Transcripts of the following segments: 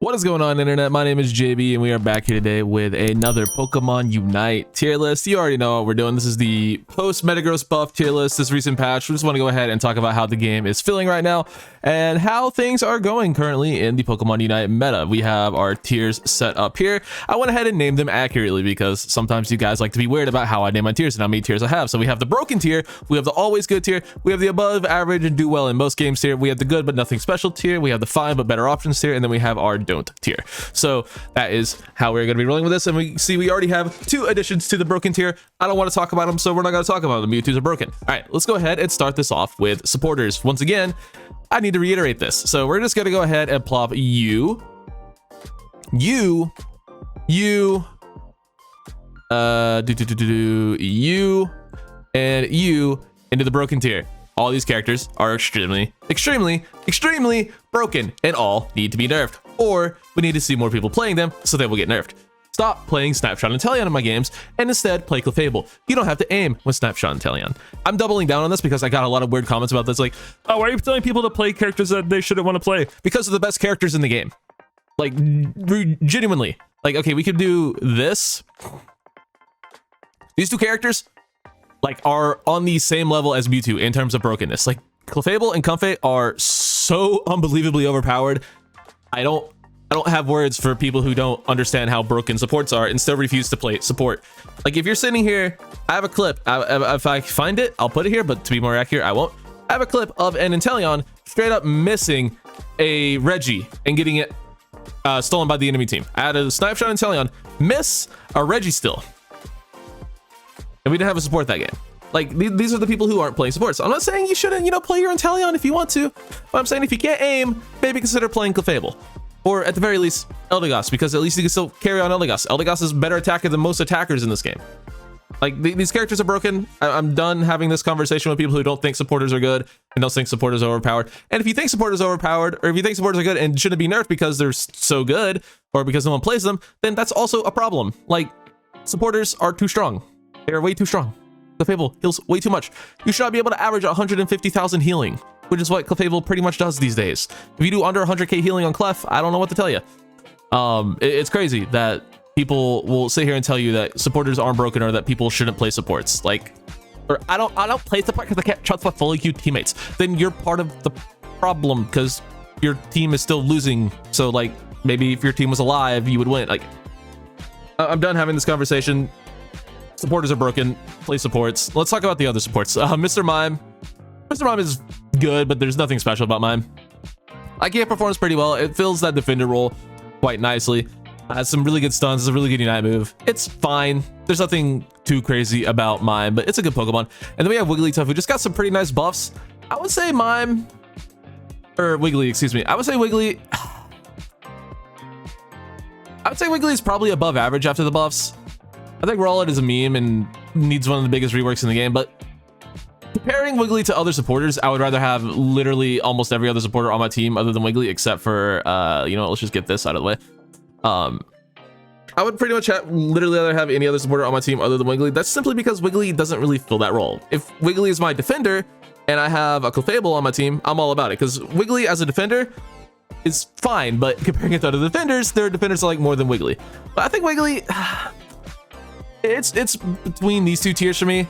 What is going on, internet? My name is JB and we are back here today with another Pokemon Unite tier list. You already know what we're doing. This is the post METAGROSS buff tier list, this recent patch. We just want to go ahead and talk about how the game is feeling right now and how things are going currently in the Pokemon Unite meta. We have our tiers set up here. I went ahead and named them accurately because sometimes you guys like to be weird about how I name my tiers and how many tiers I have. So we have the broken tier, we have the always good tier, we have the above average and do well in most games tier, we have the good but nothing special tier, we have the fine but better options tier, and then we have our don't tier. So that is how we're going to be rolling with this. And we see we already have 2 additions to the broken tier. I don't want to talk about them, so we're not going to talk about them. Mewtwo's are broken. All right, let's go ahead and start this off with supporters. Once again, I need to reiterate this. So we're just going to go ahead and plop you, you and you into the broken tier. All these characters are extremely broken and all need to be nerfed, or we need to see more people playing them so they will get nerfed. Stop playing Snapshot and Teleon in my games and instead play Clefable. You don't have to aim with Snapshot and Teleon. I'm doubling down on this because I got a lot of weird comments about this, like, oh, why are you telling people to play characters that they shouldn't want to play? Because they're the best characters in the game. Like, genuinely. Like, okay, we could do this. These 2 characters, like, are on the same level as Mewtwo in terms of brokenness. Like, Clefable and Comfey are so unbelievably overpowered. I don't have words for people who don't understand how broken supports are and still refuse to play support. Like, if you're sitting here, I have a clip. If I find it, I'll put it here, but to be more accurate, I won't. I have a clip of an Inteleon straight up missing a Reggie and getting it stolen by the enemy team. I had a Snapshot Inteleon miss a Reggie still. And we didn't have a support that game. Like, these are the people who aren't playing support. So I'm not saying you shouldn't, play your Inteleon if you want to. But I'm saying if you can't aim, maybe consider playing Clefable. Or at the very least, Eldegoss, because at least you can still carry on Eldegoss. Eldegoss is a better attacker than most attackers in this game. Like, these characters are broken. I'm done having this conversation with people who don't think supporters are good and don't think supporters are overpowered. And if you think supporters are overpowered, or if you think supporters are good and shouldn't be nerfed because they're so good, or because no one plays them, then that's also a problem. Like, supporters are too strong. They are way too strong. Clefable heals way too much. You should not be able to average 150,000 healing, which is what Clefable pretty much does these days. If you do under 100k healing on Clef, I don't know what to tell you. It's crazy that people will sit here and tell you that supporters aren't broken or that people shouldn't play supports. Like, or I don't play support because I can't trust my fully queued teammates. Then you're part of the problem because your team is still losing. So, like, maybe if your team was alive, you would win. Like, I'm done having this conversation. Supporters are broken. Play supports. Let's talk about the other supports. Mr. Mime. Mr. Mime is good, but there's nothing special about Mime. IKEA performs pretty well. It fills that defender role quite nicely. Has some really good stuns. It's a really good Unite move. It's fine. There's nothing too crazy about Mime, but it's a good Pokemon. And then we have Wigglytuff, who just got some pretty nice buffs. I would say Mime, or Wiggly, excuse me. I would say Wiggly is probably above average after the buffs. I think Rowlet is a meme and needs one of the biggest reworks in the game, but comparing Wiggly to other supporters, I would rather have literally almost every other supporter on my team other than Wiggly, except for, let's just get this out of the way. I would pretty much literally rather have any other supporter on my team other than Wiggly. That's simply because Wiggly doesn't really fill that role. If Wiggly is my defender and I have a Clefable on my team, I'm all about it, because Wiggly as a defender is fine, but comparing it to other defenders, their defenders are like more than Wiggly. But I think Wiggly, it's between these 2 tiers for me.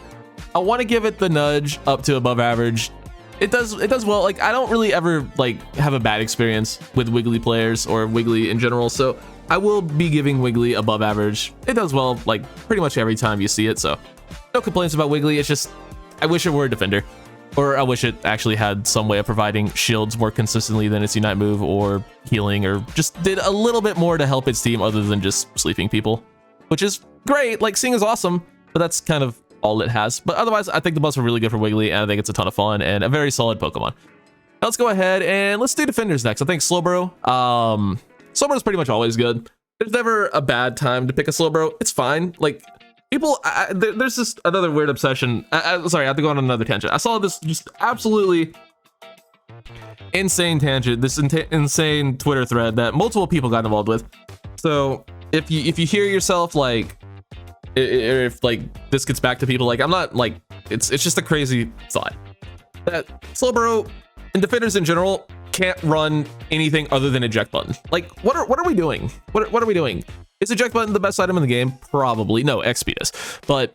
I want to give it the nudge up to above average. It does well. Like, I don't really ever like have a bad experience with Wiggly players or Wiggly in general, so I will be giving Wiggly above average. It does well like pretty much every time you see it, so no complaints about Wiggly. It's just I wish it were a defender, or I wish it actually had some way of providing shields more consistently than its Unite move, or healing, or just did a little bit more to help its team other than just sleeping people, which is great. Like, Sing is awesome, but that's kind of all it has. But otherwise, I think the buffs are really good for Wiggly, and I think it's a ton of fun and a very solid Pokemon. Now let's go ahead and let's do defenders next. I think Slowbro. Slowbro is pretty much always good. There's never a bad time to pick a Slowbro. It's fine. Like, people, there's just another weird obsession. Sorry, I have to go on another tangent. I saw this just absolutely insane tangent, this insane Twitter thread that multiple people got involved with. So if you hear yourself like, if like this gets back to people, like, I'm not like, it's just a crazy thought that Slowbro and defenders in general can't run anything other than eject button. Like, what are we doing? What are we doing? Is eject button the best item in the game? Probably. No, XP is. But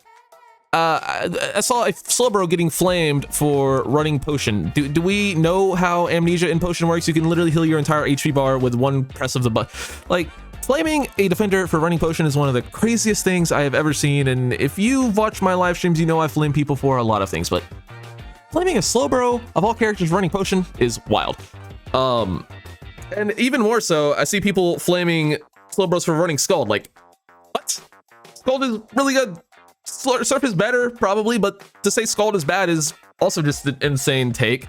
I saw a Slowbro getting flamed for running potion. Do we know how amnesia in potion works? You can literally heal your entire HP bar with one press of the button. Like, flaming a defender for running potion is one of the craziest things I have ever seen. And if you've watched my live streams, you know I flame people for a lot of things, but flaming a Slowbro of all characters running potion is wild. And even more so, I see people flaming Slowbros for running Scald. Like, what? Scald is really good. Surf is better, probably, but to say Scald is bad is also just an insane take.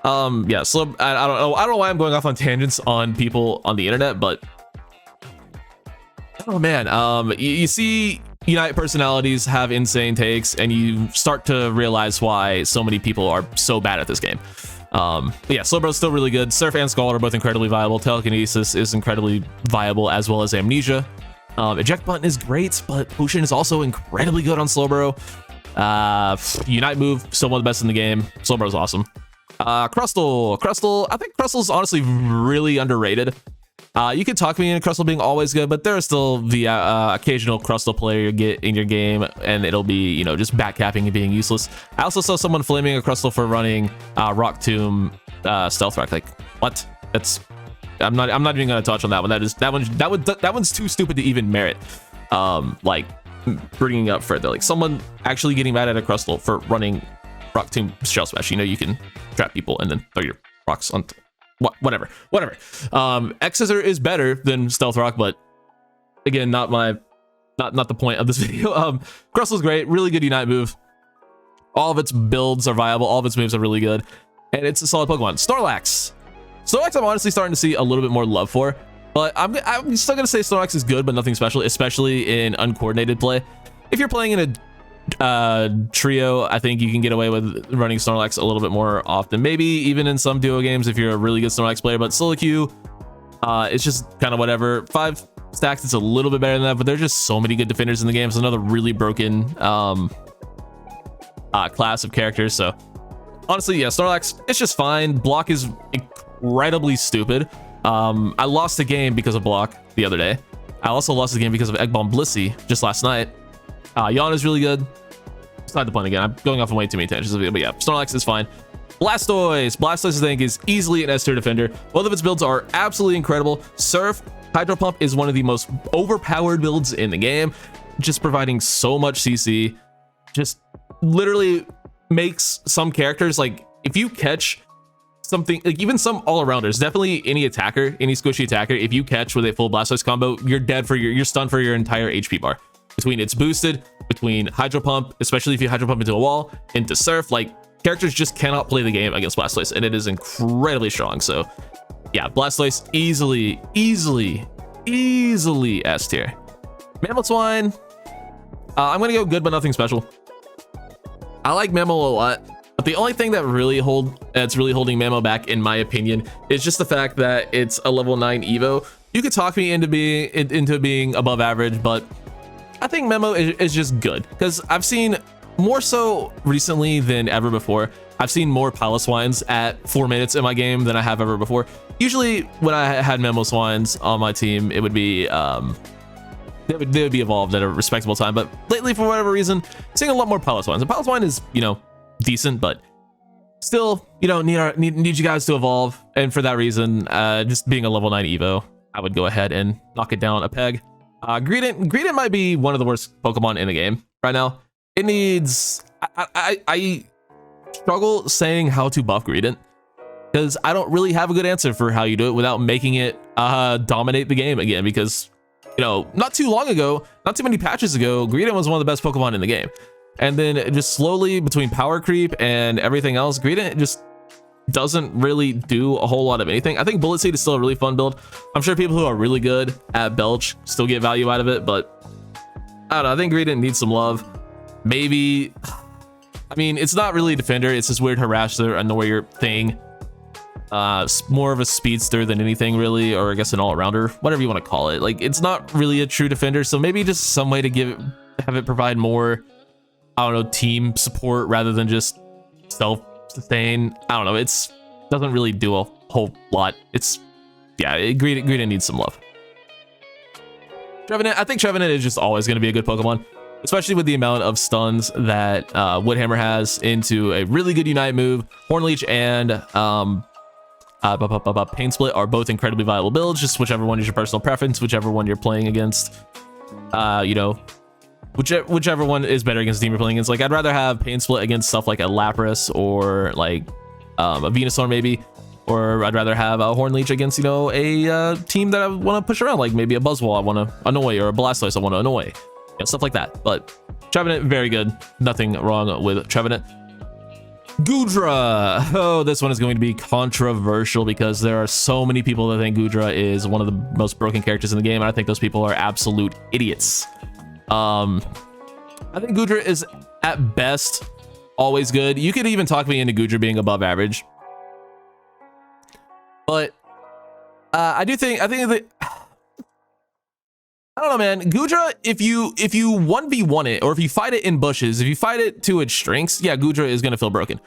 Yeah, so I don't know why I'm going off on tangents on people on the internet, but oh man, you see Unite personalities have insane takes, and you start to realize why so many people are so bad at this game. But yeah, Slowbro's still really good. Surf and Scald are both incredibly viable. Telekinesis is incredibly viable, as well as Amnesia. Eject button is great, but Potion is also incredibly good on Slowbro. Unite move, still one of the best in the game. Slowbro's awesome. Crustle, I think Crustle's honestly really underrated. You could talk me into Crustle being always good, but there is still the occasional Crustle player you get in your game, and it'll be, you know, just backcapping and being useless. I also saw someone flaming a Crustle for running Rock Tomb Stealth Rock. Like, what? That's I'm not even gonna touch on that one. That one's too stupid to even merit like bringing up further. Like, someone actually getting mad at a Crustle for running Rock Tomb Shell Smash. You know, you can trap people and then throw your rocks on. Whatever. X-Scissor is better than Stealth Rock, but again, not the point of this video. Crustle's great, really good Unite move. All of its builds are viable, all of its moves are really good, and it's a solid Pokemon. Snorlax, I'm honestly starting to see a little bit more love for, but I'm still gonna say Snorlax is good, but nothing special, especially in uncoordinated play. If you're playing in a trio, I think you can get away with running Snorlax a little bit more often, maybe even in some duo games if you're a really good Snorlax player. But solo queue, it's just kind of whatever. 5 stacks, it's a little bit better than that, but there's just so many good defenders in the game. It's another really broken class of characters. So honestly, yeah, Snorlax, it's just fine. Block is incredibly stupid. I lost the game because of block the other day. I also lost the game because of Egg Bomb Blissey just last night. Yawn is really good. It's not the point again. I'm going off on way too many tangents, but yeah, Snorlax is fine. Blastoise, I think, is easily an S tier defender. Both of its builds are absolutely incredible. Surf, Hydro Pump is one of the most overpowered builds in the game, just providing so much CC. Just literally makes some characters, like, if you catch something, like even some all-arounders, definitely any attacker, any squishy attacker, if you catch with a full Blastoise combo, you're dead for you're stunned for your entire HP bar. Between it's boosted, between Hydro Pump, especially if you Hydro Pump into a wall, into Surf, like, characters just cannot play the game against Blastoise, and it is incredibly strong. So yeah, Blastoise easily S tier. Mamoswine, I'm gonna go good but nothing special. I like Mamo a lot, but the only thing that that's really holding Mamo back, in my opinion, is just the fact that it's a level 9 Evo. You could talk me into being above average, but I think Memo is just good, because I've seen more so recently than ever before. I've seen more Piloswines at 4 minutes in my game than I have ever before. Usually when I had Mamoswines on my team, it would be they would be evolved at a respectable time, but lately, for whatever reason, seeing a lot more Piloswines. And Piloswine is, you know, decent, but still, you know, need you guys to evolve, and for that reason, just being a level 9 Evo, I would go ahead and knock it down a peg. Greedent might be one of the worst Pokemon in the game right now. It needs, I struggle saying how to buff Greedent, because I don't really have a good answer for how you do it without making it dominate the game again, because, you know, not too long ago, not too many patches ago, Greedent was one of the best Pokemon in the game. And then just slowly, between power creep and everything else, Greedent just doesn't really do a whole lot of anything. I think Bullet Seed is still a really fun build. I'm sure people who are really good at Belch still get value out of it, but I don't know. I think Greedent needs some love. Maybe, I mean, it's not really a defender. It's this weird harasser, annoyer thing. More of a speedster than anything, really, or I guess an all-arounder, whatever you want to call it. Like, it's not really a true defender, so maybe just some way to have it provide more, I don't know, team support rather than just self-sustain. I don't know, doesn't really do whole lot. It's, yeah, Greedent needs some love. Trevenant, I think Trevenant is just always going to be a good Pokemon, especially with the amount of stuns that Woodhammer has into a really good Unite move. Hornleech and Pain Split are both incredibly viable builds, just whichever one is your personal preference, whichever one you're playing against, you know, whichever one is better against the team you're playing against. Like, I'd rather have Pain Split against stuff like a Lapras or like a Venusaur maybe, or I'd rather have a Hornleech against, you know, a team that I want to push around, like maybe a Buzzwole I want to annoy, or a Blastoise I want to annoy, you know, stuff like that. But Trevenant, very good. Nothing wrong with Trevenant. Goodra. Oh, this one is going to be controversial because there are so many people that think Goodra is one of the most broken characters in the game, and I think those people are absolute idiots. I think Goodra is at best always good. You could even talk me into Goodra being above average, but I think that, I don't know, man. Goodra, if you 1v1 it, or if you fight it in bushes, if you fight it to its strengths, yeah, Goodra is gonna feel broken.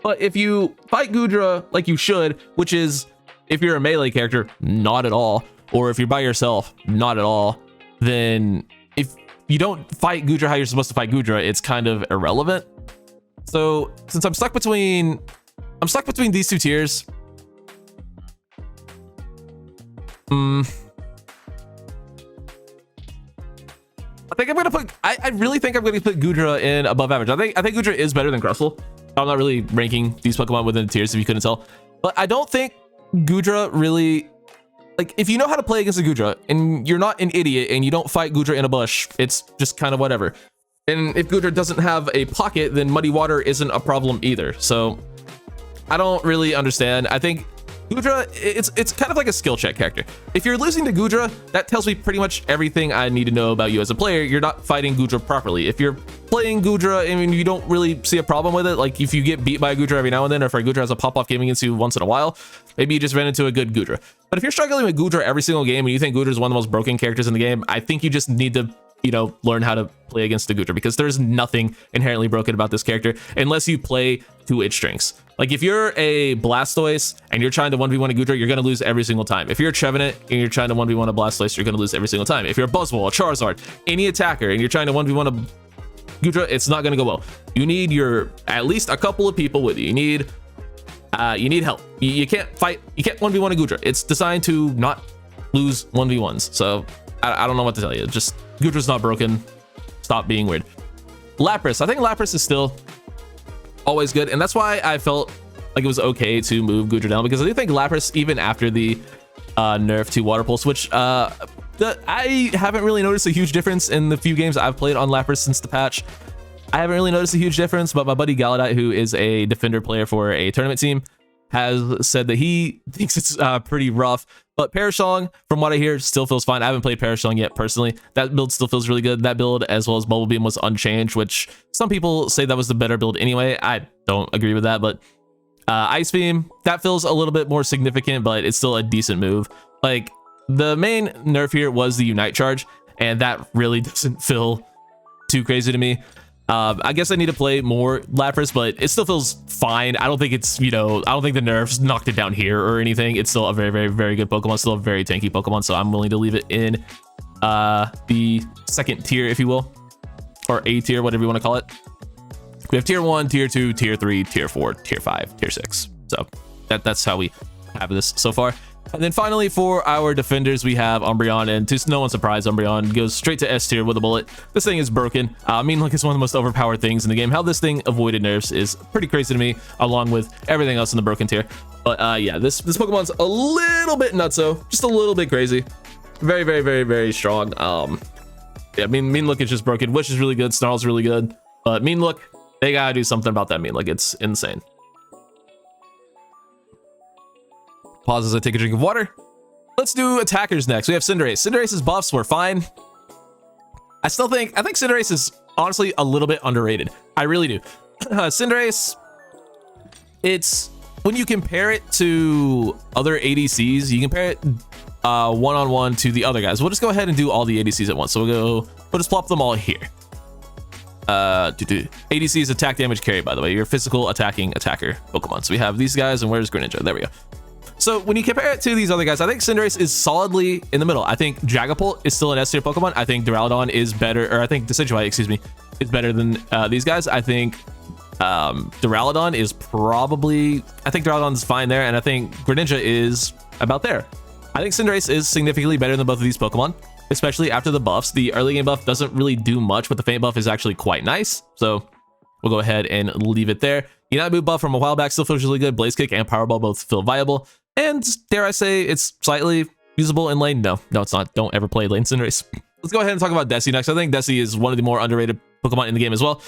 But if you fight Goodra like you should, which is if you're a melee character, not at all, or if you're by yourself, not at all, then if you don't fight Goodra how you're supposed to fight Goodra, it's kind of irrelevant. So since I'm stuck between these two tiers, I think I'm gonna put, I really think I'm gonna put Goodra in above average. I think Goodra is better than Crustle. I'm not really ranking these Pokemon within the tiers if you couldn't tell, but I don't think Goodra really, like, if you know how to play against a Goodra and you're not an idiot and you don't fight Goodra in a bush, it's just kind of whatever. And if Goodra doesn't have a pocket, then Muddy Water isn't a problem either. So I don't really understand. I think Goodra, it's kind of like a skill check character. If you're losing to Goodra, that tells me pretty much everything I need to know about you as a player. You're not fighting Goodra properly. If you're playing Goodra, I mean, you don't really see a problem with it. Like, if you get beat by a Goodra every now and then, or if a Goodra has a pop-off game against you once in a while, maybe you just ran into a good Goodra. But if you're struggling with Goodra every single game and you think Goodra is one of the most broken characters in the game, I think you just need to, you know, learn how to play against the Goodra, because there's nothing inherently broken about this character unless you play to its strengths. Like, if you're a Blastoise and you're trying to 1v1 a Goodra, you're going to lose every single time. If you're a Trevenant and you're trying to 1v1 a Blastoise, you're going to lose every single time. If you're a Buzzwole, a Charizard, any attacker, and you're trying to 1v1 a Goodra, it's not going to go well. You need at least a couple of people with you. You need help. You can't fight. You can't 1v1 a Goodra. It's designed to not lose 1v1s. So I don't know what to tell you. Just Goodra's not broken. Stop being weird. Lapras. I think Lapras is still always good, and that's why I felt like it was okay to move Goodra down, because I do think Lapras, even after the nerf to Water Pulse, which I haven't really noticed a huge difference in the few games I've played on Lapras since the patch. I haven't really noticed a huge difference, but my buddy Galadite, who is a defender player for a tournament team, has said that he thinks it's pretty rough. But Parashong, from what I hear, still feels fine. I haven't played Parashong yet personally. That build still feels really good. That build, as well as Bubble Beam, was unchanged, which some people say that was the better build anyway. I don't agree with that, but Ice Beam, that feels a little bit more significant, but it's still a decent move. Like, the main nerf here was the Unite charge, and that really doesn't feel too crazy to me. I guess I need to play more Lapras, but it still feels fine. I don't think it's, you know, I don't think the nerfs knocked it down here or anything. It's still a very, very, very good Pokemon, still a very tanky Pokemon, so I'm willing to leave it in the second tier, if you will, or A tier, whatever you want to call it. We have tier 1, tier 2, tier 3, tier 4, tier 5, tier 6. So that's how we have this so far. And then finally, for our defenders, we have Umbreon, and to no one's surprise, Umbreon goes straight to S tier with a bullet. This thing is broken. I mean, like, it's one of the most overpowered things in the game. How this thing avoided nerfs is pretty crazy to me, along with everything else in the broken tier. But yeah, this Pokemon's a little bit nutso, just a little bit crazy. Very, very, very, very strong. Yeah, Mean Look is just broken. Wish is really good. Snarl's really good, but Mean Look, they gotta do something about that Mean Look. It's insane. Pause as I take a drink of water. Let's do attackers next. We have Cinderace. Cinderace's buffs were fine. I think Cinderace is honestly a little bit underrated. I really do. Cinderace, it's, when you compare it to other ADCs, you compare it one-on-one to the other guys. We'll just go ahead and do all the ADCs at once. So we'll just plop them all here. ADC is attack damage carry, by the way, your physical attacking attacker Pokemon. So we have these guys, and where's Greninja? There we go. So when you compare it to these other guys, I think Cinderace is solidly in the middle. I think Dragapult is still an S tier Pokemon. I think Duraludon is better, or I think Decidueye, excuse me, is better than these guys. I think Duraludon is probably, I think Duraludon's fine there, and I think Greninja is about there. I think Cinderace is significantly better than both of these Pokemon, especially after the buffs. The early game buff doesn't really do much, but the faint buff is actually quite nice. So we'll go ahead and leave it there. Unite move buff from a while back still feels really good. Blaze Kick and Powerball both feel viable. And dare I say, it's slightly usable in lane. No, it's not. Don't ever play lane Cinderace. Let's go ahead and talk about Desi next. I think Desi is one of the more underrated Pokemon in the game as well.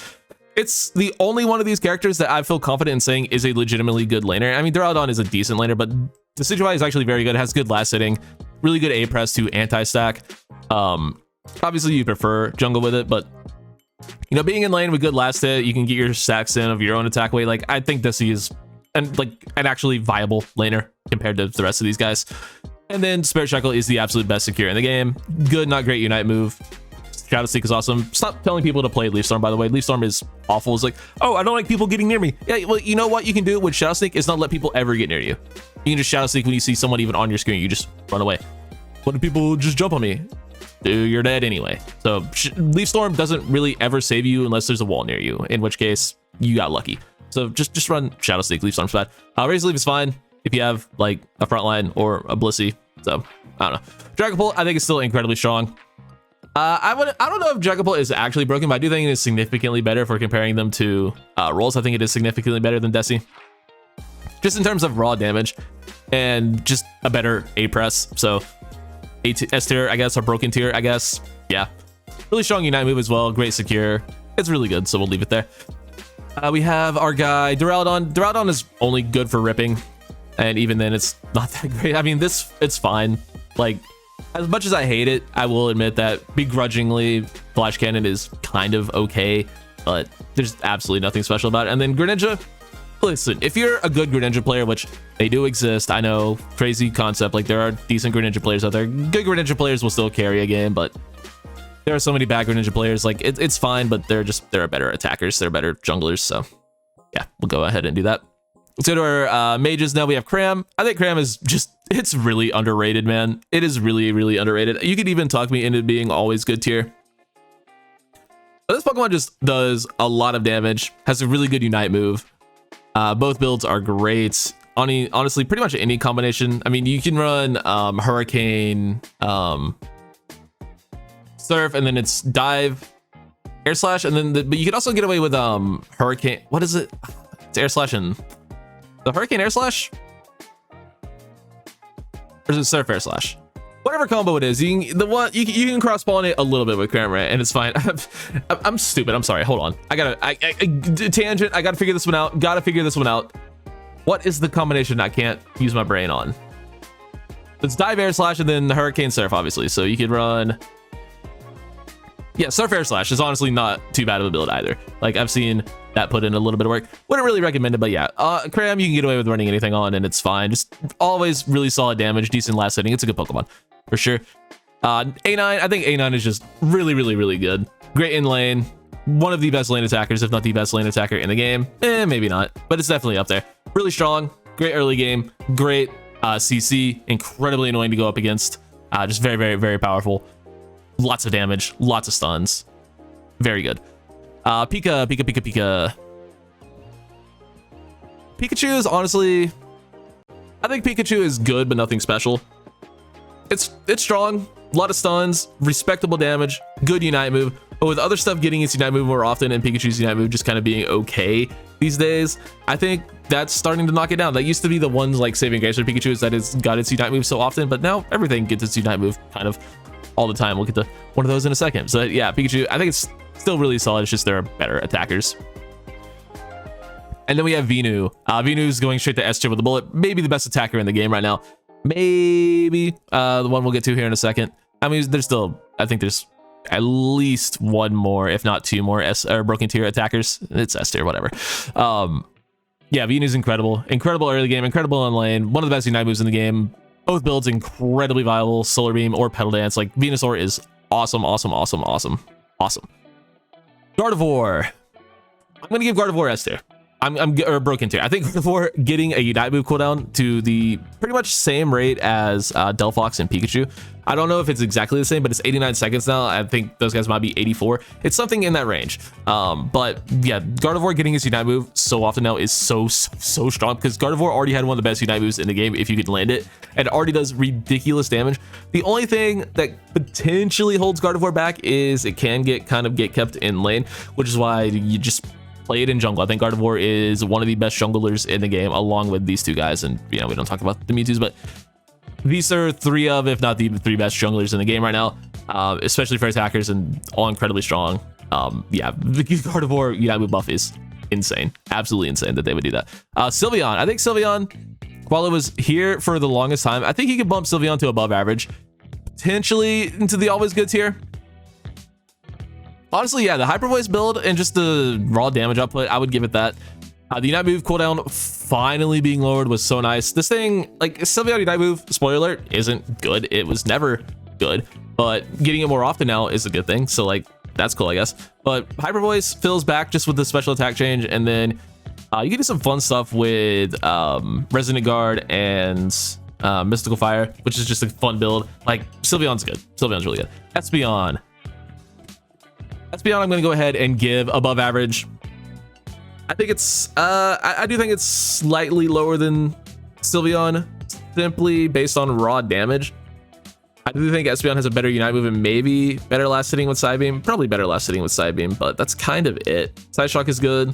It's the only one of these characters that I feel confident in saying is a legitimately good laner. I mean, Duraludon is a decent laner, but Decidueye is actually very good. It has good last hitting, really good A press to anti-stack. Obviously, you prefer jungle with it, but you know, being in lane with good last hit, you can get your stacks in of your own attack weight. Like, I think Desi is an actually viable laner compared to the rest of these guys. And then Spirit Shackle is the absolute best secure in the game. Good, not great Unite move. Shadow Seek is awesome. Stop telling people to play Leaf Storm, by the way. Leaf Storm is awful. It's like, oh, I don't like people getting near me. Yeah, well, you know what you can do with Shadow Sneak is not let people ever get near you. You can just Shadow Sneak when you see someone even on your screen. You just run away. What if people just jump on me? Dude, you're dead anyway. So Leaf Storm doesn't really ever save you unless there's a wall near you, in which case you got lucky. So just run Shadow Sneak. Leaf Storm's bad. Razor Leaf is fine if you have like a frontline or a Blissey. So I don't know. Dragapult I think is still incredibly strong. I don't know if Dragapult is actually broken, but I do think it is significantly better if we're comparing them to rolls. I think it is significantly better than Desi, just in terms of raw damage and just a better A press. So S tier, I guess, or broken tier, I guess. Yeah, really strong Unite move as well. Great secure. It's really good, so we'll leave it there. We have our guy Duraludon. Duraludon is only good for ripping, and even then, it's not that great. I mean, it's fine. Like, as much as I hate it, I will admit that begrudgingly, Flash Cannon is kind of okay, but there's absolutely nothing special about it. And then Greninja, listen, if you're a good Greninja player, which they do exist, I know, crazy concept, like there are decent Greninja players out there. Good Greninja players will still carry a game, but there are so many bad Greninja players. Like, it's fine, but there are better attackers, they're better junglers, so yeah, we'll go ahead and do that. Let's go to our mages now. We have Cram. I think Cram is just, it's really underrated, man. It is really, really underrated. You could even talk me into being always good tier. But this Pokemon just does a lot of damage, has a really good Unite move. Both builds are great. Honestly, pretty much any combination. I mean, you can run Hurricane, Surf, and then it's Dive, Air Slash, and then but you can also get away with Hurricane. What is it? It's Air Slash and the Hurricane Air Slash, or is it Surf Air Slash? Whatever combo it is, you can cross pollinate a little bit with Cram, right? And it's fine. I'm stupid. I'm sorry. Hold on. I tangent. I gotta figure this one out. What is the combination I can't use my brain on? It's Dive, Air Slash, and then the Hurricane Surf, obviously. So you could run. Yeah, Surf Air Slash is honestly not too bad of a build either. Like, I've seen that put in a little bit of work. Wouldn't really recommend it, but yeah, Cram you can get away with running anything on, and it's fine. Just always really solid damage, decent last hitting. It's a good Pokemon for sure. A9, I think A9 is just really, really, really good. Great in lane, one of the best lane attackers, if not the best lane attacker in the game. Maybe not, but it's definitely up there. Really strong, great early game, great CC, incredibly annoying to go up against. Just very, very, very powerful. Lots of damage, lots of stuns. Very good. Pika. Pikachu is honestly, I think Pikachu is good, but nothing special. It's strong, a lot of stuns, respectable damage, good Unite move. But with other stuff getting its Unite move more often and Pikachu's Unite move just kind of being okay these days, I think that's starting to knock it down. That used to be the ones like saving grace for Pikachu, is that it's got its Unite move so often, but now everything gets its Unite move kind of all the time. We'll get to one of those in a second. So yeah, Pikachu, I think it's still really solid. It's just there are better attackers. And then we have Venu. Venu's going straight to S tier with a bullet. Maybe the best attacker in the game right now. Maybe the one we'll get to here in a second. I mean, there's still, I think there's at least one more, if not two more broken tier attackers. It's S tier, whatever. Yeah, Venu's incredible. Incredible early game, incredible on lane. One of the best Unite moves in the game. Both builds incredibly viable. Solar Beam or Petal Dance. Like, Venusaur is awesome, awesome, awesome, awesome, awesome. Gardevoir. I'm going to give Gardevoir S tier. or broken tier. I think for getting a Unite move cooldown to the pretty much same rate as Delphox and Pikachu. I don't know if it's exactly the same, but it's 89 seconds now. I think those guys might be 84. It's something in that range. But yeah, Gardevoir getting his Unite move so often now is so strong, because Gardevoir already had one of the best Unite moves in the game if you could land it, and it already does ridiculous damage. The only thing that potentially holds Gardevoir back is it can get kept in lane, which is why you just play it in jungle. I think Gardevoir is one of the best junglers in the game, along with these two guys. And you know, we don't talk about the Mewtwo's, but these are three of, if not the three best junglers in the game right now, especially for attackers, and all incredibly strong. Yeah, the Gardevoir Unite move buff is insane, absolutely insane that they would do that. Sylveon, I think Sylveon, while it was here for the longest time, I think you could bump Sylveon to above average, potentially into the always good tier. Honestly, yeah, the Hyper Voice build and just the raw damage output, I would give it that. The Unite move cooldown finally being lowered was so nice. This thing, like, Sylveon Unite move, spoiler alert, isn't good. It was never good, but getting it more often now is a good thing. So, like, that's cool, I guess. But Hyper Voice fills back just with the special attack change, and then you can do some fun stuff with Resonant Guard and Mystical Fire, which is just a fun build. Like, Sylveon's good. Sylveon's really good. Espeon, I'm going to go ahead and give above average. I think it's, I do think it's slightly lower than Sylveon, simply based on raw damage. I do think Espeon has a better Unite move and maybe better last hitting with Psybeam. Probably better last hitting with Psybeam, but that's kind of it. Side Shock is good. I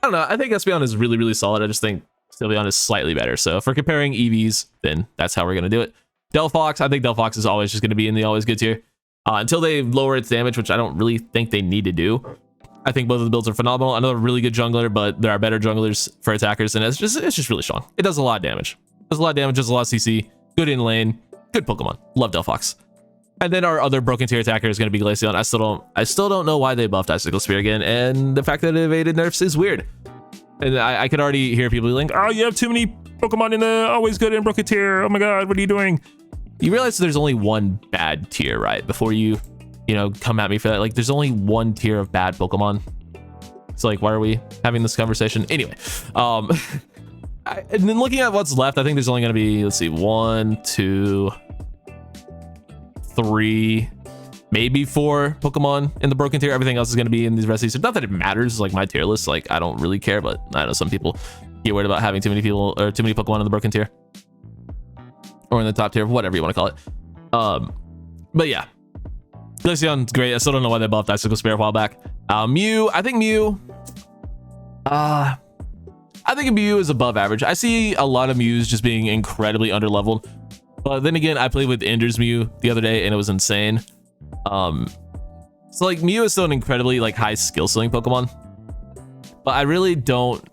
don't know. I think Espeon is really solid. I just think Sylveon is slightly better. So for comparing EVs, then that's how we're going to do it. Delphox, I think Delphox is always just going to be in the always good tier. Until they lower its damage, which I don't really think they need to do. I think both of the builds are phenomenal. Another really good jungler, but there are better junglers for attackers, and it's just really strong. It does a lot of damage. Does a lot of damage, does a lot of CC. Good in lane. Good Pokemon. Love Delphox. And then our other broken tier attacker is going to be Glaceon. I still don't know why they buffed Icicle Spear again, and the fact that it evaded nerfs is weird. And I could already hear people like, "Oh, you have too many Pokemon in the always good and broken tier. Oh my god, what are you doing?" You realize there's only one bad tier, right? Before you know, come at me for that. Like, there's only one tier of bad Pokemon. So, like, why are we having this conversation? Anyway, and then looking at what's left, I think there's only going to be, let's see, 1, 2, 3, maybe 4 Pokemon in the broken tier. Everything else is going to be in these rest of these. Not that it matters, like my tier list. Like, I don't really care, but I know some people get worried about having too many people or too many Pokemon in the broken tier. Or in the top tier, whatever you want to call it. But yeah, Glaceon's great. I still don't know why they buffed Icicle Spear a while back. Mew, I think Mew is above average. I see a lot of Mews just being incredibly underleveled, but then again, I played with Ender's Mew the other day and it was insane. So like, Mew is still an incredibly like high skill ceiling Pokemon, but I really don't.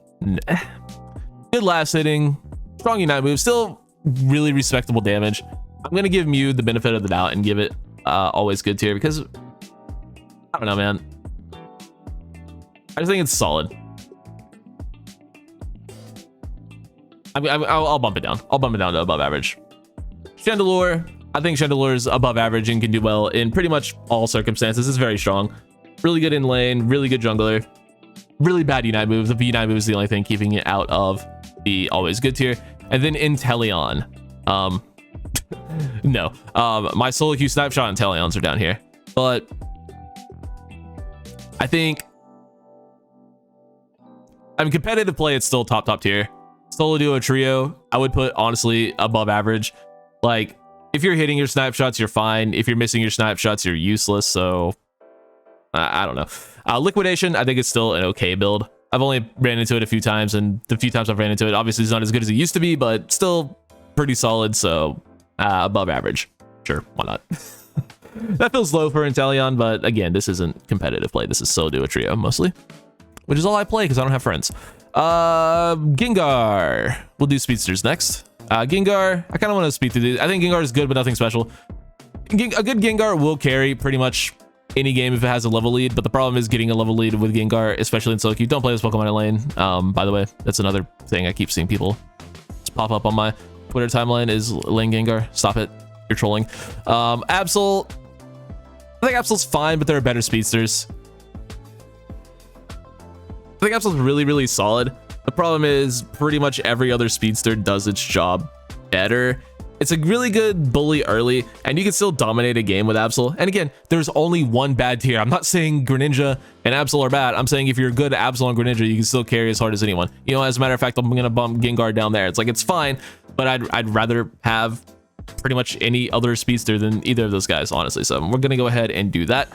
Good last hitting, strong Unite move, still really respectable damage. I'm gonna give Mew the benefit of the doubt and give it always good tier, because I don't know, man. I just think it's solid. I'll bump it down. I'll bump it down to above average. Chandelure, I think Chandelure is above average and can do well in pretty much all circumstances. It's very strong, really good in lane, really good jungler, really bad Unite move. The Unite move is the only thing keeping it out of the always good tier. And then Inteleon, no, my solo queue snapshot and Inteleons are down here, but I think, I mean, competitive play, it's still top tier. Solo duo trio, I would put honestly above average. Like, if you're hitting your snapshots, you're fine. If you're missing your snapshots, you're useless. So I don't know. Liquidation, I think it's still an okay build. I've only ran into it a few times, and the few times I've ran into it, obviously it's not as good as it used to be, but still pretty solid. So above average. Sure, why not? That feels low for Inteleon, but again, this isn't competitive play. This is solo duo trio mostly, which is all I play because I don't have friends. Gengar. We'll do speedsters next. Gengar, I kind of want to speed through these. I think Gengar is good, but nothing special. A good Gengar will carry pretty much any game if it has a level lead, but the problem is getting a level lead with Gengar, especially in solo queue. Don't play this Pokemon in lane. By the way, that's another thing I keep seeing people just pop up on my Twitter timeline is lane Gengar. Stop it. You're trolling. Absol, I think Absol's fine, but there are better speedsters. I think Absol's really solid. The problem is pretty much every other speedster does its job better. It's a really good bully early, and you can still dominate a game with Absol. And again, there's only one bad tier. I'm not saying Greninja and Absol are bad. I'm saying if you're good at Absol and Greninja, you can still carry as hard as anyone. You know, as a matter of fact, I'm gonna bump Gengar down there. It's like, it's fine, but I'd rather have pretty much any other speedster than either of those guys, honestly. So we're gonna go ahead and do that.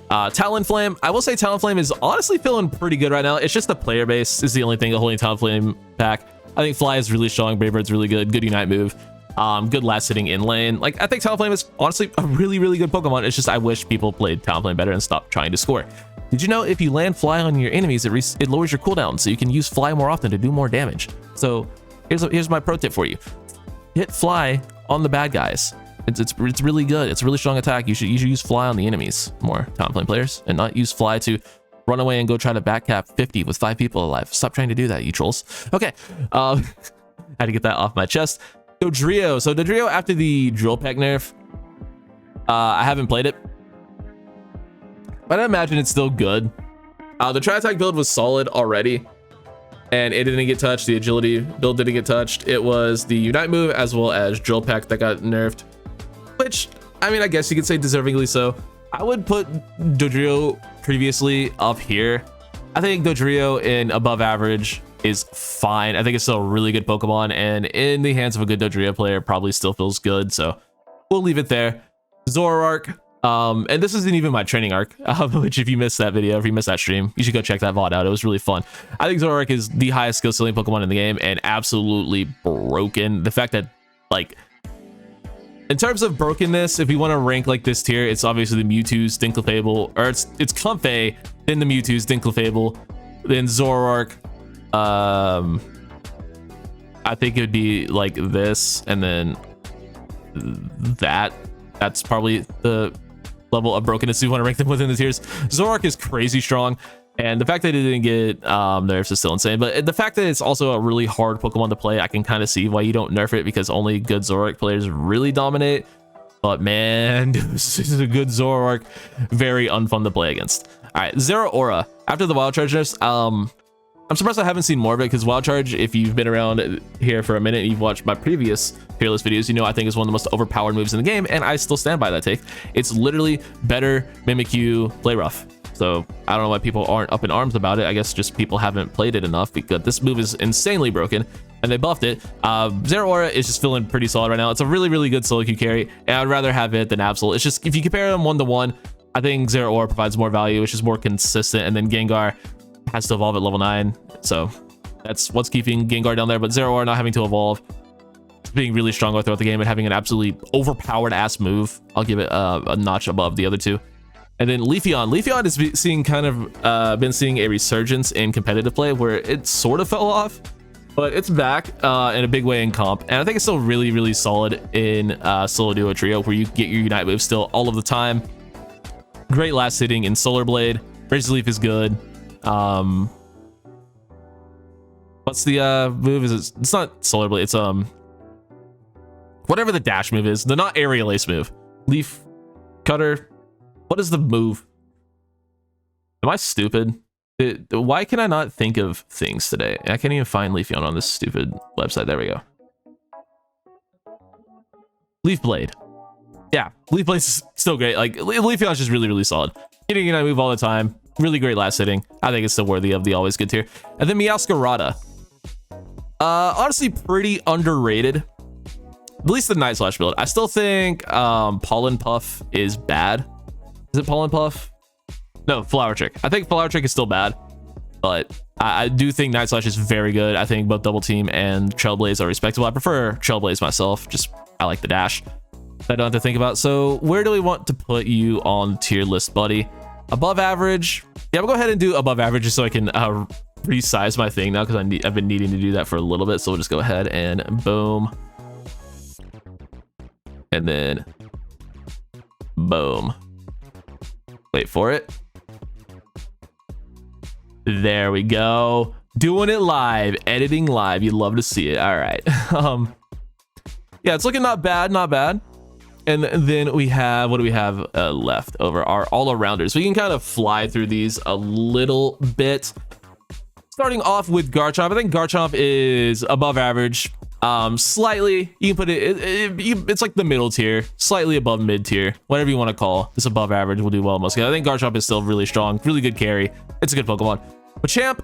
Talonflame, I will say Talonflame is honestly feeling pretty good right now. It's just the player base is the only thing holding Talonflame back. I think Fly is really strong, Brave Bird's really good Unite move. Good last hitting in lane. Like, I think Talonflame is honestly a really good Pokemon. It's just I wish people played Talonflame better and stopped trying to score. Did you know if you land Fly on your enemies, it lowers your cooldown, so you can use Fly more often to do more damage? So here's my pro tip for you: hit Fly on the bad guys. It's really good. It's a really strong attack. You should use Fly on the enemies more, Talonflame players, and not use Fly to run away and go try to backcap 50 with 5 people alive. Stop trying to do that, you trolls. Okay, had to get that off my chest. Dodrio. So Dodrio, after the Drill Peck nerf, I haven't played it, but I imagine it's still good. The Tri-Attack build was solid already, and it didn't get touched. The Agility build didn't get touched. It was the Unite move as well as Drill Peck that got nerfed, which, I mean, I guess you could say deservingly so. I would put Dodrio previously up here. I think Dodrio in above average is fine. I think it's still a really good Pokemon, and in the hands of a good Dodrio player, probably still feels good. So we'll leave it there. Zoroark, and this isn't even my training arc, which if you missed that video, if you missed that stream, you should go check that VOD out. It was really fun. I think Zoroark is the highest skill ceiling Pokemon in the game, and absolutely broken. The fact that, like, in terms of brokenness, if we want to rank like this tier, it's obviously the Mewtwo, Stinkleifable, or it's Comfey, then the Mewtwo, Stinkleifable, then Zoroark. I think it would be like this, and then that's probably the level of brokenness we want to rank them within the tiers. Zoroark is crazy strong, and the fact that it didn't get nerfs is still insane, but the fact that it's also a really hard Pokemon to play, I can kind of see why you don't nerf it, because only good Zoroark players really dominate. But man, this is a good Zoroark, very unfun to play against. All right, Zeraora, after the Wild Charge nerfs, I'm surprised I haven't seen more of it, because Wild Charge, if you've been around here for a minute and you've watched my previous Fearless videos, you know I think it's one of the most overpowered moves in the game, and I still stand by that take. It's literally better Mimikyu Play Rough. So I don't know why people aren't up in arms about it. I guess just people haven't played it enough, because this move is insanely broken, and they buffed it. Zeraora is just feeling pretty solid right now. It's a really good solo queue carry, and I'd rather have it than Absol. It's just, if you compare them 1-to-1, I think Zeraora provides more value, which is more consistent, and then Gengar has to evolve at level 9, so that's what's keeping Gengar down there. But Zeraora not having to evolve, being really strong throughout the game, and having an absolutely overpowered ass move, I'll give it a notch above the other two. And then Leafeon is seeing kind of been seeing a resurgence in competitive play, where it sort of fell off, but it's back in a big way in comp, and I think it's still really solid in solo duo trio, where you get your Unite move still all of the time. Great last hitting in Solar Blade. Razor Leaf is good. What's the move? It's not Solar Blade, it's whatever the dash move is, the not Aerial Ace move. Leaf Cutter. What is the move? Am I stupid? Why can I not think of things today? I can't even find Leafeon on this stupid website. There we go. Leaf Blade. Yeah, Leaf Blade is still great. Like, Leafeon is just really solid. Hitting Unite move all the time. Really great last hitting. I think it's still worthy of the always good tier. And then Meowscarada. Honestly, pretty underrated. At least the Night Slash build. I still think Pollen Puff is bad. Is it Pollen Puff? No, Flower Trick. I think Flower Trick is still bad, but I do think Night Slash is very good. I think both Double Team and Trailblaze are respectable. I prefer Trailblaze myself. Just, I like the dash. I don't have to think about. So where do we want to put you on tier list, buddy? Above average. Yeah, we'll go ahead and do above average just so I can resize my thing now, because I've been needing to do that for a little bit. So we'll just go ahead and boom. And then boom. Wait for it. There we go. Doing it live, editing live. You'd love to see it. All right. Yeah, it's looking not bad. And then we have, what do we have left over? Our all-arounders. We can kind of fly through these a little bit. starting off with Garchomp, I think Garchomp is above average. Slightly, you can put it's like the middle tier, slightly above mid tier, whatever you want to call this. Above average will do well most games. I think Garchomp is still really strong, really good carry. It's a good Pokemon. Machamp,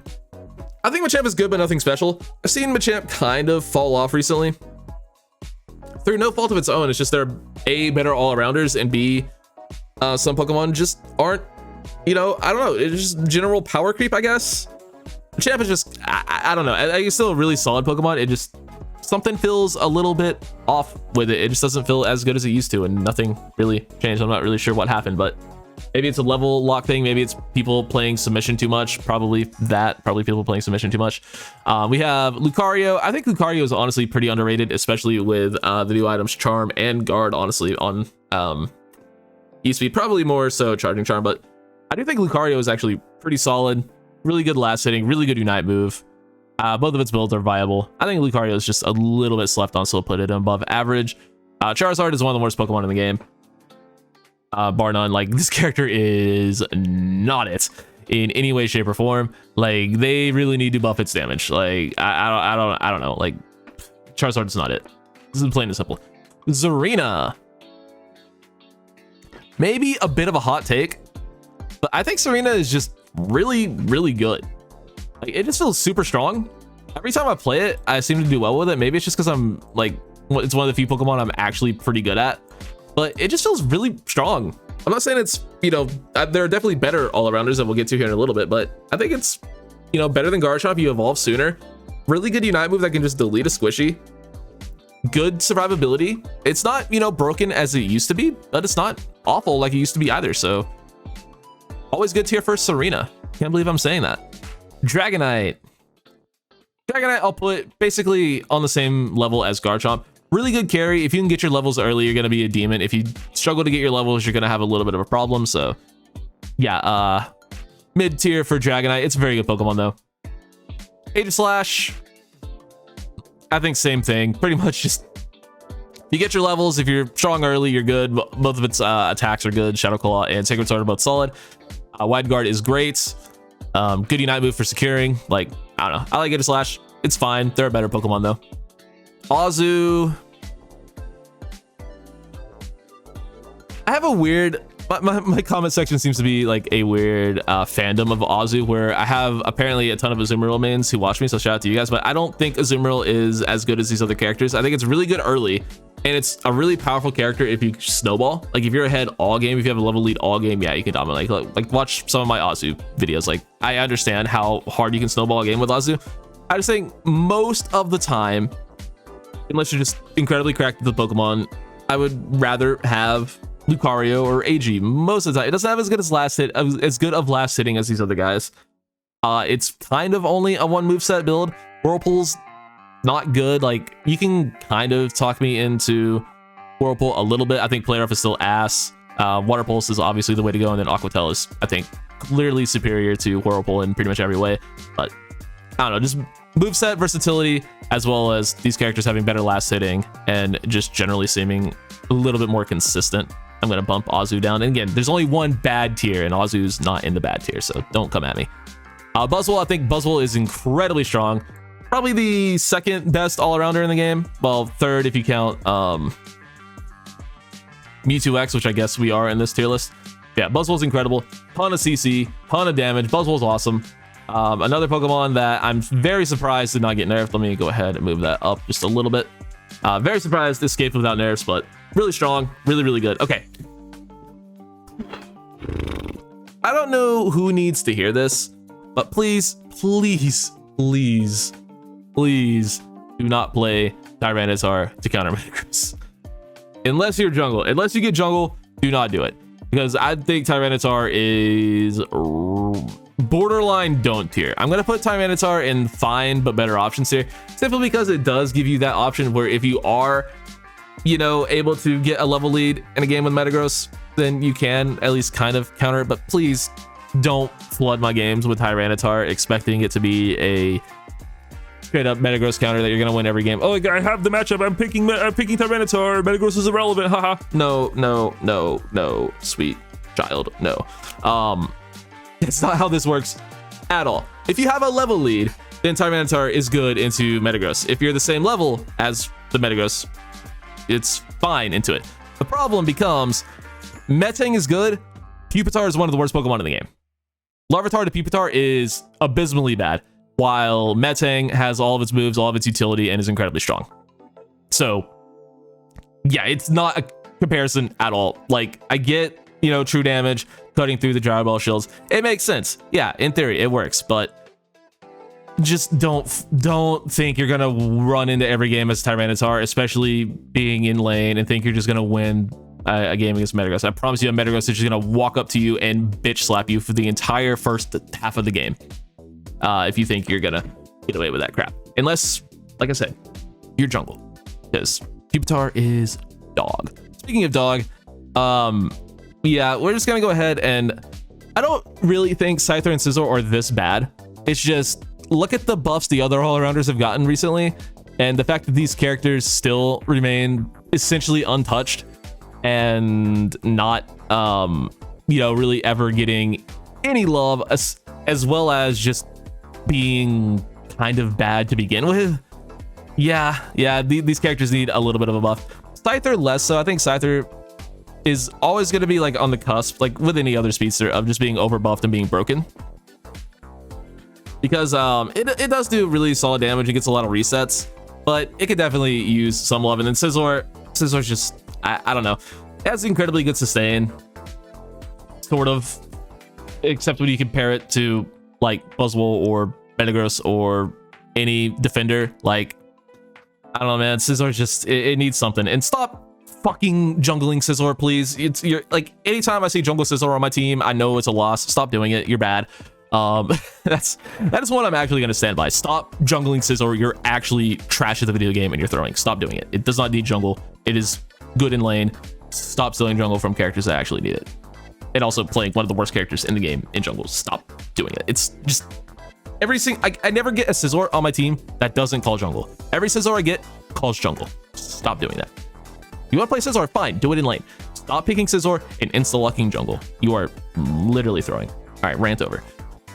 I think Machamp is good, but nothing special. I've seen Machamp kind of fall off recently through no fault of its own. It's just they're A, better all-arounders, and B, some Pokemon just aren't, you know, I don't know, it's just general power creep, I guess. Machamp is just, I don't know, it's still a really solid Pokemon. It just, something feels a little bit off with it. It just doesn't feel as good as it used to, and nothing really changed. I'm not really sure what happened, but maybe it's a level lock thing. Maybe it's people playing submission too much. Probably people playing submission too much. We have Lucario. I think Lucario is honestly pretty underrated, especially with the new items Charm and Guard, honestly, on E-Speed. Probably more so Charging Charm, but I do think Lucario is actually pretty solid. Really good last hitting, really good Unite move. Both of its builds are viable. I think Lucario is just a little bit slept on, so I'll put it above average. Charizard is one of the worst Pokemon in the game. Bar none. Like, this character is not it in any way, shape, or form. Like, they really need to buff its damage. Like, I don't know. Like, Charizard is not it. This is plain and simple. Zarina. Maybe a bit of a hot take, but I think Zarina is just really, really good. Like, it just feels super strong. Every time I play it, I seem to do well with it. Maybe it's just because I'm like, it's one of the few Pokemon I'm actually pretty good at, but it just feels really strong. I'm not saying it's, you know, there are definitely better all-arounders that we'll get to here in a little bit, but I think it's, you know, better than Garchomp. You evolve sooner. Really good Unite move that can just delete a squishy. Good survivability. It's not, you know, broken as it used to be, but it's not awful like it used to be either. So always good tier for Serena. Can't believe I'm saying that. Dragonite. I'll put basically on the same level as Garchomp. Really good carry. If you can get your levels early, you're going to be a demon. If you struggle to get your levels, you're going to have a little bit of a problem. So yeah, mid tier for Dragonite. It's a very good Pokemon though. Aegislash, I think same thing. Pretty much just, you get your levels. If you're strong early, you're good. Both of its attacks are good. Shadow Claw and Sacred Sword are both solid. Wide Guard is great. Good Unite move for securing. Like, I don't know. I like Aegislash. It's fine. They're a better Pokemon though. Azu. I have a weird, my comment section seems to be like a weird fandom of Azu, where I have apparently a ton of Azumarill mains who watch me, so shout out to you guys, but I don't think Azumarill is as good as these other characters. I think it's really good early, and it's a really powerful character if you snowball. Like, if you're ahead all game, if you have a level lead all game, yeah, you can dominate. Like watch some of my Azu videos. Like, I understand how hard you can snowball a game with Azu. I just think most of the time, unless you're just incredibly cracked with the Pokemon, I would rather have Lucario or AG. Most of the time, it doesn't have as good of last hitting as these other guys. It's kind of only a one moveset build. Whirlpool's not good. Like, you can kind of talk me into Whirlpool a little bit. I think Play Rough is still ass. Water Pulse is obviously the way to go, and then Aqua Tail is, I think, clearly superior to Whirlpool in pretty much every way. But I don't know, just moveset versatility, as well as these characters having better last hitting and just generally seeming a little bit more consistent. I'm going to bump Azu down. And again, there's only one bad tier, and Azu's not in the bad tier, so don't come at me. Buzzwole, I think Buzzwole is incredibly strong. Probably the second best all-arounder in the game. Well, third if you count Mewtwo X, which I guess we are in this tier list. Yeah, Buzzwole's incredible. Ton of CC, ton of damage. Buzzwole's awesome. Another Pokemon that I'm very surprised did not get nerfed. Let me go ahead and move that up just a little bit. Very surprised escaped without nerfs, but really strong, really, really good. Okay. I don't know who needs to hear this, but please, please, please, please do not play Tyranitar to counter Metagross. Unless you're jungle. Unless you get jungle, do not do it. Because I think Tyranitar is borderline don't tier. I'm going to put Tyranitar in fine but better options here, simply because it does give you that option where if you are, you know, able to get a level lead in a game with Metagross, then you can at least kind of counter it. But please don't flood my games with Tyranitar expecting it to be a straight up Metagross counter that you're gonna win every game. Oh, I have the matchup. I'm picking Tyranitar. Metagross is irrelevant. Haha. No, no, no, no, sweet child. No. It's not how this works. at all. If you have a level lead, then Tyranitar is good into Metagross. If you're the same level as the Metagross, it's fine into it. The problem becomes Metang is good. Pupitar is one of the worst Pokemon in the game. Larvitar to Pupitar is abysmally bad, while Metang has all of its moves, all of its utility, and is incredibly strong. So, yeah, it's not a comparison at all. Like, I get, you know, true damage, cutting through the Dragon Ball shields. It makes sense. Yeah, in theory, it works, but just don't think you're gonna run into every game as Tyranitar, especially being in lane, and think you're just gonna win a game against Metagross. I promise you, a Metagross is just gonna walk up to you and bitch slap you for the entire first half of the game. If you think you're gonna get away with that crap, unless, like I said, you're jungle, because Pupitar is dog. Speaking of dog, yeah, we're just gonna go ahead, and I don't really think Scyther and Scizor are this bad. It's just, look at the buffs the other all-arounders have gotten recently, and the fact that these characters still remain essentially untouched and not, you know, really ever getting any love, as well as just being kind of bad to begin with. Yeah, these characters need a little bit of a buff. Scyther less so. I think Scyther is always going to be like on the cusp, like with any other speedster, of just being overbuffed and being broken. Because it does do really solid damage. It gets a lot of resets, but it could definitely use some love. And then Scissor's just, I don't know. It has incredibly good sustain, sort of, except when you compare it to like Buzzwole or Metagross or any defender. Like, I don't know, man. Scissor's just, it needs something. And stop fucking jungling Scizor, please. You're like, anytime I see jungle Scizor on my team, I know it's a loss. Stop doing it. You're bad. That is what I'm actually going to stand by. Stop jungling Scizor. You're actually trash at the video game and you're throwing. Stop doing it. It does not need jungle. It is good in lane. Stop stealing jungle from characters that actually need it. And also playing one of the worst characters in the game in jungle. Stop doing it. It's just every single, I never get a Scizor on my team that doesn't call jungle. Every Scizor I get calls jungle. Stop doing that. You want to play Scizor? Fine, do it in lane. Stop picking Scizor and insta-lucking jungle. You are literally throwing. All right, rant over.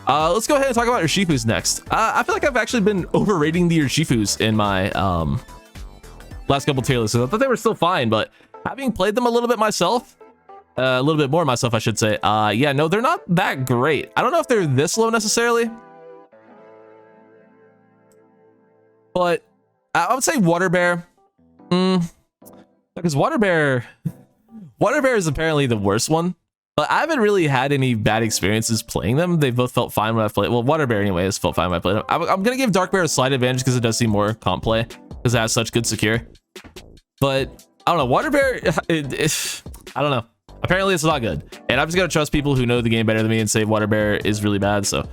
Let's go ahead and talk about Urshifus next. I feel like I've actually been overrating the Urshifus in my last couple tier lists. I thought they were still fine, but having played them a little bit myself, a little bit more myself, I should say. Yeah, no, they're not that great. I don't know if they're this low necessarily, but I would say Water Bear. Because Water Bear is apparently the worst one. But I haven't really had any bad experiences playing them. They both felt fine when I played. Well, Water Bear anyway has felt fine when I played them. I'm gonna give Dark Bear a slight advantage because it does seem more comp play, because it has such good secure. But I don't know, Water Bear, I don't know. Apparently it's not good, and I'm just gonna trust people who know the game better than me and say Water Bear is really bad. So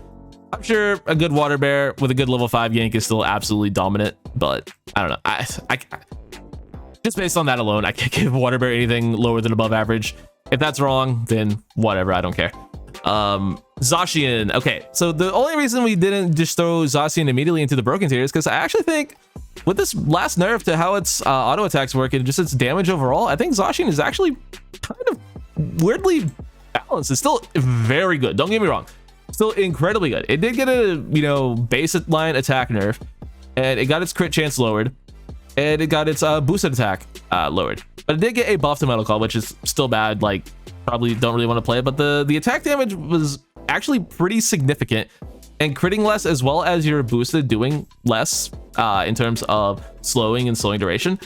I'm sure a good Water Bear with a good level 5 yank is still absolutely dominant. But I don't know. I just based on that alone, I can't give Water Bear anything lower than above average. If that's wrong, then whatever, I don't care. Zacian. Okay, so the only reason we didn't just throw Zacian immediately into the broken tier is because I actually think with this last nerf to how its auto attacks work and just its damage overall, I think Zacian is actually kind of weirdly balanced. It's still very good. Don't get me wrong. Still incredibly good. It did get a, you know, base line attack nerf, and it got its crit chance lowered, and it got its boosted attack lowered. But it did get a buff to Metal Claw, which is still bad. Like, probably don't really want to play it, but the attack damage was actually pretty significant, and critting less as well as your boosted doing less in terms of slowing and slowing duration.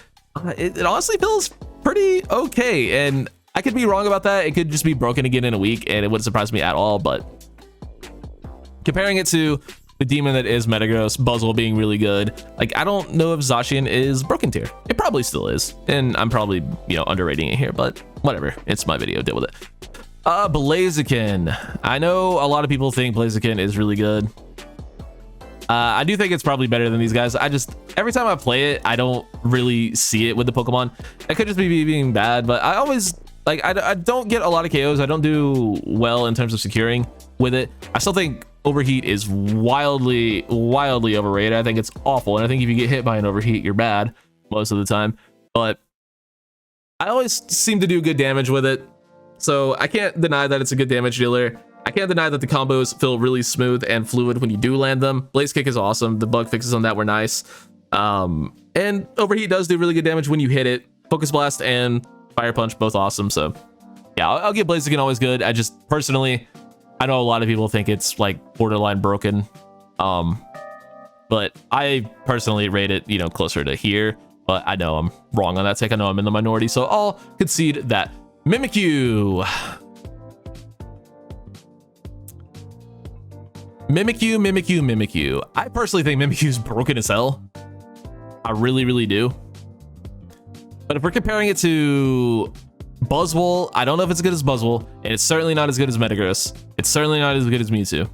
It honestly feels pretty okay, and I could be wrong about that. It could just be broken again in a week, and it wouldn't surprise me at all. But comparing it to the demon that is Metagross, Buzzwole being really good, like, I don't know if Zacian is broken tier. It probably still is, and I'm probably, you know, underrating it here, but whatever. It's my video, deal with it. Blaziken. I know a lot of people think Blaziken is really good. I do think it's probably better than these guys. I just, every time I play it, I don't really see it with the Pokemon. It could just be being bad, but I always, like, I don't get a lot of KOs. I don't do well in terms of securing with it. I still think Overheat is wildly overrated. I think it's awful, and I think if you get hit by an Overheat, you're bad most of the time. But I always seem to do good damage with it, so I can't deny that it's a good damage dealer. I can't deny that the combos feel really smooth and fluid when you do land them. Blaze Kick is awesome. The bug fixes on that were nice. And Overheat does do really good damage when you hit it. Focus Blast and Fire Punch, both awesome. So yeah, I'll give Blaziken always good. I just personally, I know a lot of people think it's like borderline broken. But I personally rate it, you know, closer to here. But I know I'm wrong on that take. I know I'm in the minority, so I'll concede that. Mimikyu. Mimikyu. I personally think Mimikyu is broken as hell. I really, really do. But if we're comparing it to Buzzwole, I don't know if it's as good as Buzzwole, and it's certainly not as good as Metagross. It's certainly not as good as Mewtwo.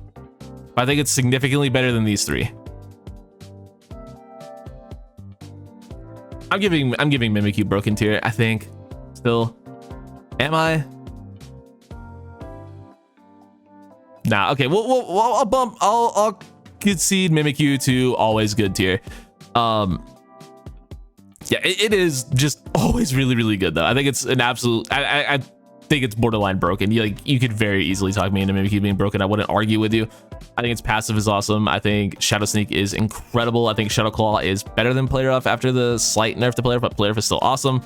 But I think it's significantly better than these three. I'm giving Mimikyu broken tier, I think. Still. Am I? Nah, okay. I'll concede Mimikyu to always good tier. Yeah, it is just always really, really good though. I think it's an absolute. I think it's borderline broken. You could very easily talk me into Mimikyu being broken. I wouldn't argue with you. I think its passive is awesome. I think Shadow Sneak is incredible. I think Shadow Claw is better than Play Rough after the slight nerf to Play Rough, but Play Rough is still awesome.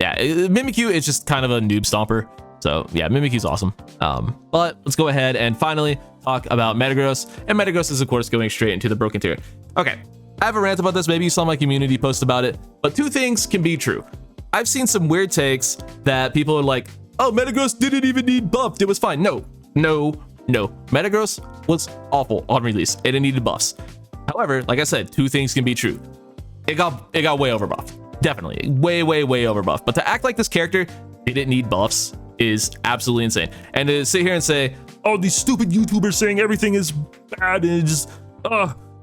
Yeah, Mimikyu is just kind of a noob stomper. So yeah, Mimikyu's awesome. But let's go ahead and finally talk about Metagross. And Metagross is of course going straight into the broken tier. Okay, I have a rant about this. Maybe you saw my community post about it, but two things can be true. I've seen some weird takes that people are like, oh, Metagross didn't even need buffed. It was fine. No. Metagross was awful on release. It needed buffs. However, like I said, two things can be true. It got way overbuffed. Definitely way overbuffed. But to act like this character didn't need buffs is absolutely insane. And to sit here and say, oh, these stupid YouTubers saying everything is bad and it's just,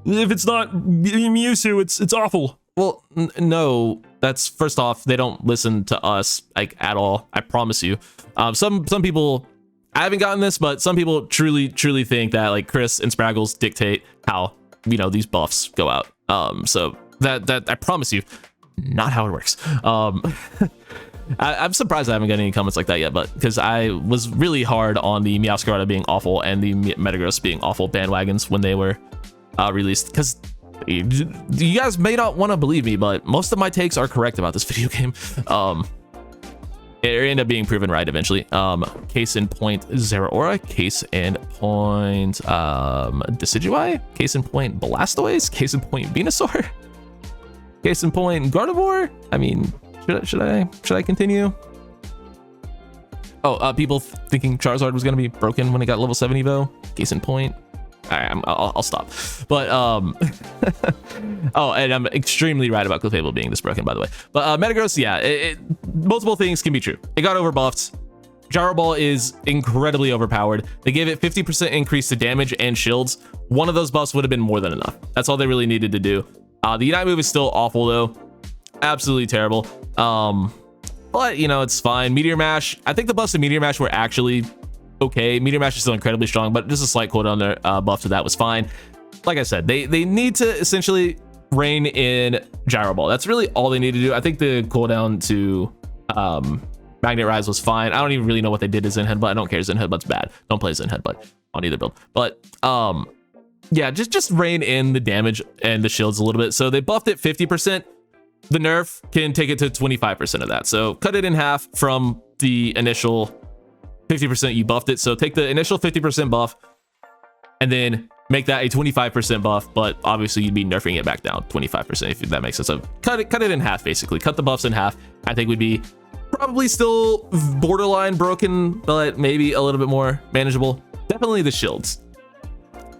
if it's not Mewtwo, it's awful. Well, no, that's first off, they don't listen to us like at all. I promise you. Some people, I haven't gotten this, but some people truly think that like Chris and Spraggles dictate how, you know, these buffs go out. So that I promise you, not how it works. I'm surprised I haven't got any comments like that yet, but because I was really hard on the Meowscarada being awful and the Metagross being awful bandwagons when they were released, because you guys may not want to believe me, but most of my takes are correct about this video game. It ended up being proven right eventually. Case in point Zeraora, case in point Decidueye, case in point Blastoise, case in point Venusaur, case in point Gardevoir. I mean, should I continue? Oh, people thinking Charizard was gonna be broken when it got level 7 Evo. Case in point. All right, I'll stop. But oh, and I'm extremely right about Clefable being this broken, by the way. But Metagross, yeah, multiple things can be true. It got overbuffed. Gyro Ball is incredibly overpowered. They gave it 50% increase to damage and shields. One of those buffs would have been more than enough. That's all they really needed to do. The Unite move is still awful though, absolutely terrible. But you know, it's fine. Meteor Mash, I think the buffs to Meteor Mash were actually okay. Meteor Mash is still incredibly strong, but just a slight cooldown there, buff to that was fine. Like I said, they need to essentially rein in Gyro Ball. That's really all they need to do. I think the cooldown to Magnet Rise was fine. I don't even really know what they did to Zen Headbutt. I don't care. Zen Headbutt's bad. Don't play Zen Headbutt on either build. But yeah, just rein in the damage and the shields a little bit. So they buffed it 50%. The nerf can take it to 25% of that. So cut it in half from the initial 50% you buffed it. So take the initial 50% buff and then make that a 25% buff, but obviously you'd be nerfing it back down 25%, if that makes sense. So cut it in half, basically. Cut the buffs in half. I think would be probably still borderline broken, but maybe a little bit more manageable. Definitely the shields.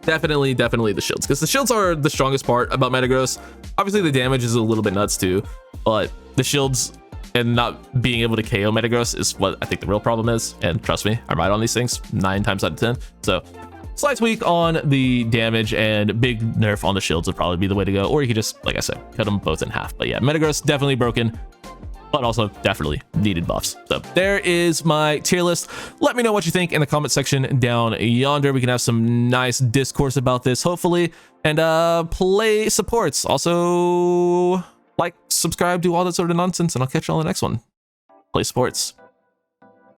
Definitely the shields, because the shields are the strongest part about Metagross. Obviously the damage is a little bit nuts too, but the shields and not being able to KO Metagross is what I think the real problem is. And trust me, I'm right on these things 9 times out of 10. So slight tweak on the damage and big nerf on the shields would probably be the way to go. Or you could just, like I said, cut them both in half. But yeah, Metagross definitely broken, but also definitely needed buffs. So there is my tier list. Let me know what you think in the comment section down yonder. We can have some nice discourse about this, hopefully, and play supports. Also, like, subscribe, do all that sort of nonsense, and I'll catch you on the next one. Play sports.